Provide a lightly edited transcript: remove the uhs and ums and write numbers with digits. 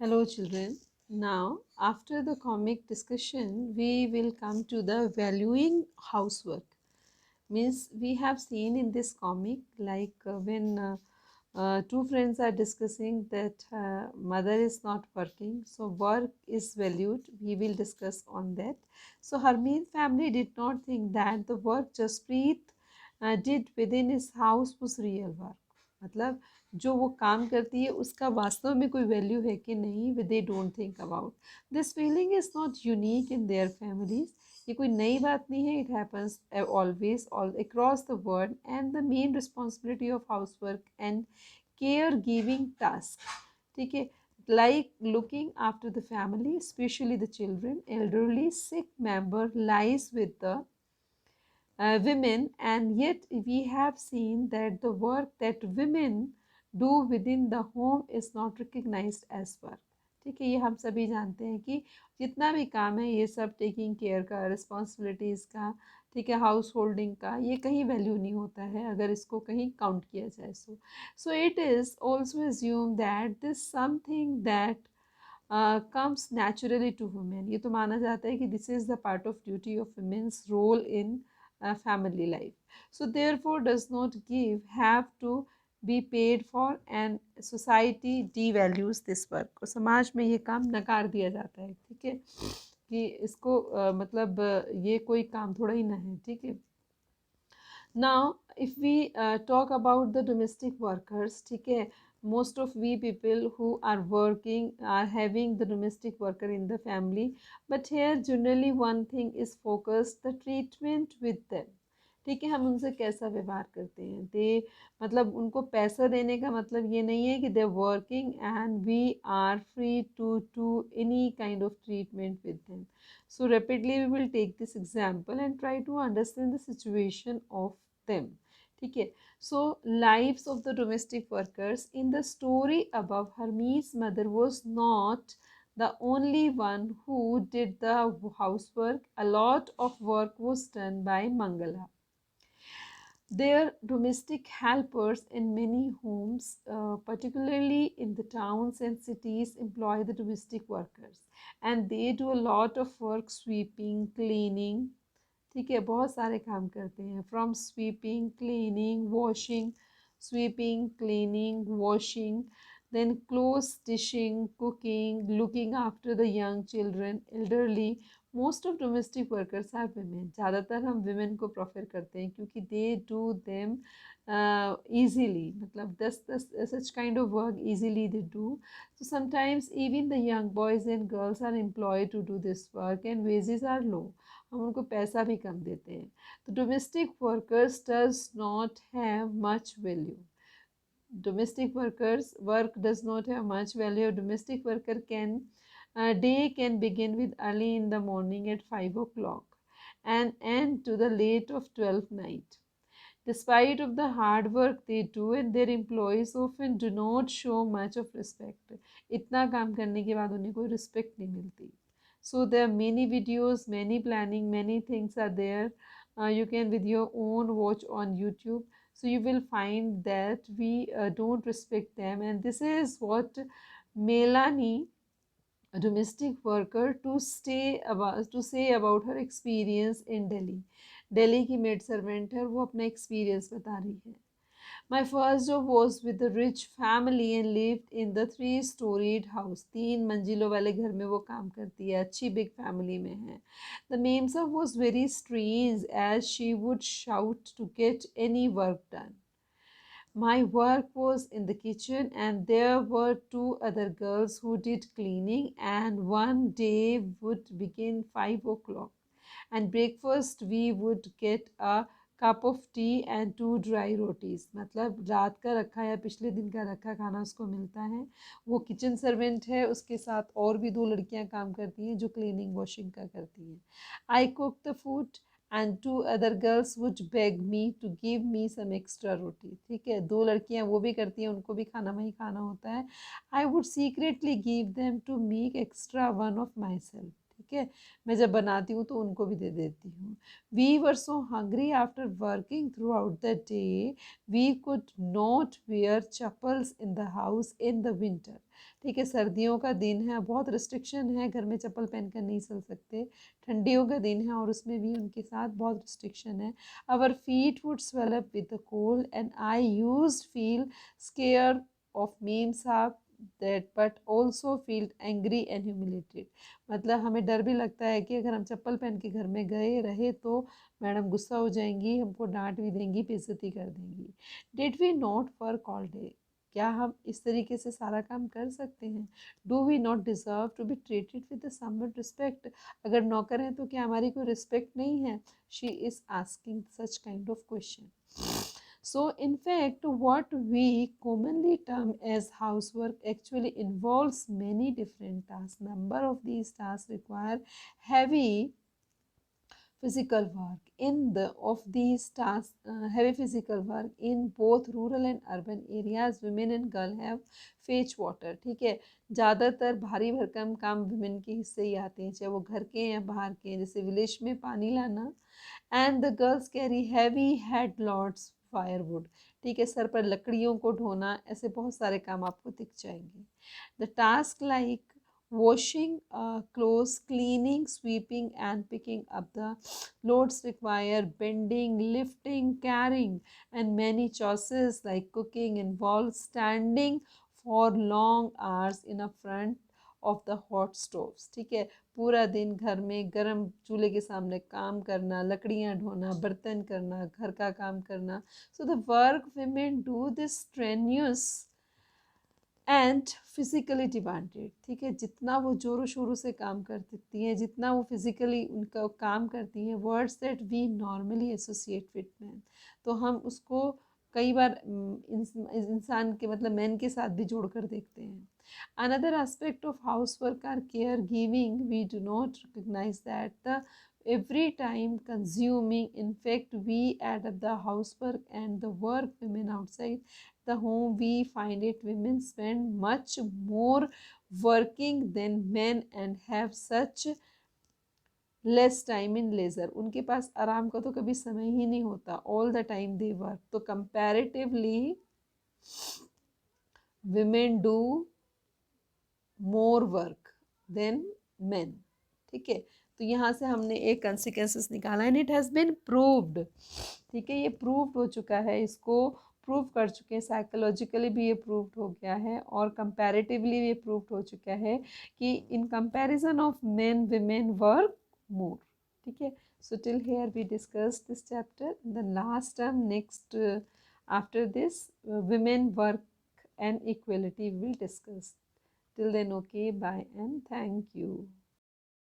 Hello, children. Now, after the comic discussion, we will come to the valuing housework. Means we have seen in this comic, like when two friends are discussing that mother is not working, so work is valued. We will discuss on that. So Harmeet family did not think that the work Jaspreet did within his house was real work. मतलब जो वो काम करती है उसका वास्तव में कोई वैल्यू है कि नहीं, they don't think about this feeling is not unique in their families. ये कोई नई बात नहीं है. It happens always all across the world and the main responsibility of house work and care giving task. ठीक है, like looking after the family, especially the children, elderly, sick member lies with the women, and yet we have seen that the work that women do within the home is not recognized as work. ठीक है, ये हम सभी जानते हैं कि जितना भी काम है ये सब टेकिंग केयर का, रिस्पॉन्सिबिलिटीज़ का, ठीक है, हाउस होल्डिंग का, ये कहीं वैल्यू नहीं होता है अगर इसको कहीं काउंट किया जाए. So it is also assume that this something that comes naturally to women. ये तो माना जाता है कि this is the part of duty of women's role in family life. So therefore does not give have to be paid for, and society devalues this work. और समाज में ये काम नकार दिया जाता है. ठीक है कि इसको मतलब ये कोई काम थोड़ा ही ना है. ठीक है. Now, if we talk about the domestic workers, ठीक है, most of we people who are working are having the domestic worker in the family, but here generally one thing is focused the treatment with them. ठीक है, हम उनसे कैसा व्यवहार करते हैं. दे मतलब उनको पैसा देने का मतलब ये नहीं है कि they working and we are free to do any kind of treatment with them. So rapidly we will take this example and try to understand the situation of them. ठीक है. So lives of the domestic workers in the story above, Hermes' mother was not the only one who did the housework. A lot of work was done by Mangala. Their domestic helpers in many homes, particularly in the towns and cities, employ the domestic workers, and they do a lot of work, sweeping, cleaning. ठीक है, बहुत सारे काम करते हैं. From sweeping, cleaning, washing, sweeping, cleaning, washing, then clothes stitching, cooking, looking after the young children, elderly. Most of domestic workers are women. ज़्यादातर हम women को prefer करते हैं क्योंकि they do them easily. मतलब this such kind of work easily they do. So sometimes even the young boys and girls are employed to do this work and wages are low. हम उनको पैसा भी कम देते हैं. तो domestic workers does not have much value. Domestic workers work does not have much value. Domestic worker can day can begin with early in the morning at 5 o'clock and end to the late of 12 night. Despite of the hard work they do, and their employees often do not show much of respect. इतना काम करने के बाद उन्हें कोई respect नहीं मिलती. So there are many videos, many planning, many things are there. You can with your own watch on YouTube. So you will find that we don't respect them, and this is what Melanie, a domestic worker, to say about her experience in Delhi. Delhi की maid servant है, वो अपना experience बता रही है. My first job was with a rich family and lived in the three-storied house. 3 मंजिलों वाले घर में वो काम करती है, अच्छी big family में है. The Memsa was very strange as she would shout to get any work done. My work was in the kitchen, and there were 2 other girls who did cleaning, and one day would begin 5 o'clock. And breakfast we would get a cup of tea and 2 dry rotis. मतलब रात का रखा या पिछले दिन का रखा खाना उसको मिलता है. वो किचन सर्वेंट है, उसके साथ और भी 2 लड़कियां काम करती हैं जो क्लीनिंग वॉशिंग का करती हैं. I cooked the food and 2 other girls would beg me to give me some extra roti. ठीक है, 2 लड़कियां वो भी करती हैं, उनको भी खाना वही खाना होता है. I would secretly give them to make extra one of myself. ठीक है, मैं जब बनाती हूँ तो उनको भी दे देती हूँ. We were so hungry after working throughout the day, we could not wear chappals in the house in the winter. ठीक है, सर्दियों का दिन है, बहुत रिस्ट्रिक्शन है, घर में चप्पल पहनकर नहीं चल सकते. ठंडियों का दिन है और उसमें भी उनके साथ बहुत रिस्ट्रिक्शन है. Our feet would swell up with the cold and I used feel scare of memsahib that but also feel angry and humiliated. मतलब हमें डर भी लगता है कि अगर हम चप्पल पहन के घर में गए रहे तो मैडम गुस्सा हो जाएंगी, हमको डांट भी देंगी, बेइज्जती कर देंगी. Did we not work all day, क्या हम इस तरीके से सारा काम कर सकते हैं? Do we not deserve to be treated with some respect, अगर नौकर हैं तो क्या हमारी कोई रिस्पेक्ट नहीं है? She is asking such kind of question. So in fact, what we commonly term as housework actually involves many different tasks. Number of these tasks require heavy physical work. In the of these tasks, heavy physical work in both rural and urban areas, women and girl have fetch water. ठीक है, ज़्यादातर भारी भरकम काम women के हिस्से ही आते हैं, चाहे वो घर के हैं या बाहर के हैं, जैसे विलेज में पानी लाना. And the girls carry heavy head loads firewood. ठीक है, सर पर लकड़ियों को ढोना, ऐसे बहुत सारे काम आपको दिख जाएंगे. The task like washing clothes, cleaning, sweeping and picking up the loads require bending, lifting, carrying and many choices like cooking involve standing for long hours in a front of the hot stoves. ठीक है, पूरा दिन घर में गर्म चूल्हे के सामने काम करना, लकड़ियां ढोना, बर्तन करना, घर का काम करना. So the work women do this strenuous and physically demanded. ठीक है, जितना वो जोरों शोरों से काम कर सकती हैं, जितना वो फिजिकली उनका काम करती हैं, words that we normally associate with man, तो हम उसको कई बार इंसान के मतलब मैन के साथ भी जोड़कर देखते हैं. Another aspect of house work are care giving. We do not recognise that the every time consuming. In fact, we add up the housework and the work women outside the home, we find it women spend much more working than men and have such less time in leisure. उनके पास आराम का तो कभी समय ही नहीं होता, all the time they work. तो comparatively women do more work than men. ठीक है, तो यहाँ से हमने एक कंसिक्वेंसेस निकाला and it has been proved. ठीक है, ये प्रूव्ड हो चुका है, इसको प्रूव कर चुके हैं, साइकोलॉजिकली भी ये प्रूव्ड हो गया है और कंपैरेटिवली ये प्रूव्ड हो चुका है कि in comparison of men women work more. ठीक है, so till here we discuss this chapter. The last term next after this women work and equality we will discuss. Till then, okay, bye and thank you.